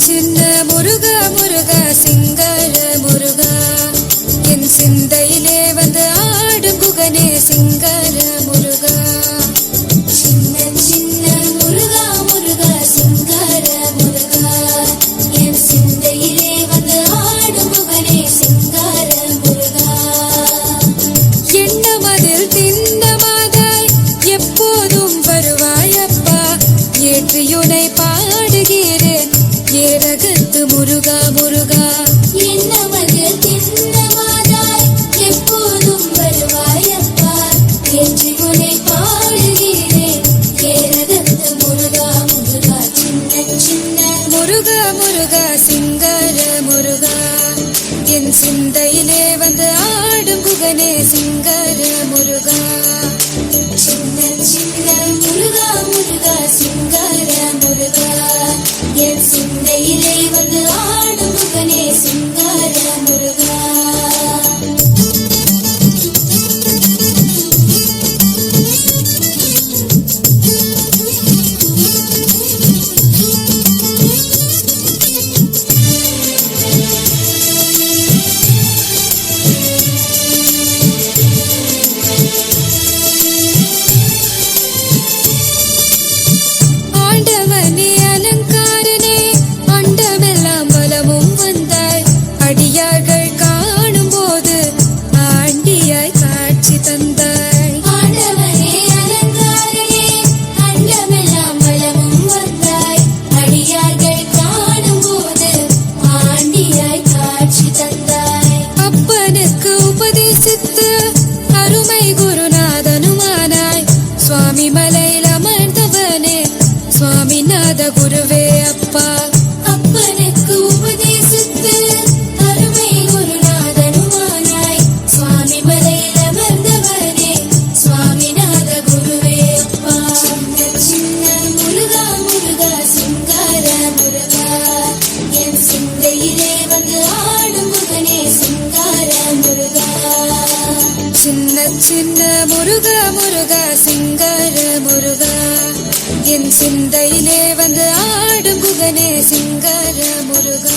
சின்ன முருகா முருகா சிங்கார முருகா என் சிந்தையிலே வந்து ஆடும் குகனே சிங்கார முருகா. சின்ன சின்ன முருகா முருகா சிங்கார முருகா என் சிந்தையிலே வந்து ஆடும் குகனே சிங்கார முருகா. எண்ணமதில் திண்ணமாதாய் எப்போதும் வருவாயப்பா, ஏற்றியுனை பாடுகிறேன் ஏரகத்து முருகா முருகா. என்னமதில் திண்ணமாதாய் எப்போதும் வருவாயப்பா, ஏற்றியுனை பாடுகிறேன் ஏரகத்து முருகா முருகா. சின்ன சின்ன முருகா முருகா சிங்கார முருகா என் சிந்தையிலே வந்து ஆடும் குகனே சிங்கார முருகா. சின்ன சின்ன முருகா முருகா சிங்கார முருகா என் சிந்தையிலே வந்து ஆடும் குகனே சிங்கார முருகா. ஆண்டவனே அலங்காரனே அண்டமெல்லாம் பலமும் வந்தாய், அடியார்கள் காணும் போது ஆண்டியாய் காட்சி தந்தாய். ஆண்டவனே அலங்காரனே அண்டமெல்லாம் பலமும் வந்தாய், அடியார்கள் காணும் போது ஆண்டியாய் காட்சி தந்தாய். அப்பனுக்கு உபதேசித்து அருமை குருநாதனுமானாய், சுவாமி மலையில் அமர்ந்தவனே சுவாமிநாத குருவே அப்பா. அப்பனுக்கு உபதேசித்து அருமை குருநாதனுமானாய், சுவாமி மலையில் அமர்ந்தவனே சுவாமிநாத குருவே அப்பா. சின்ன சின்ன முருகா முருகா சிங்கார முருகா என் சிந்தையிலே வந்து ஆடும் குகனே சிங்கார முருகா. சின்ன சின்ன முருகா முருகா சிங்கார முருகா என் சிந்தையிலே வந்து ஆடும் குகனே சிங்கார முருகா.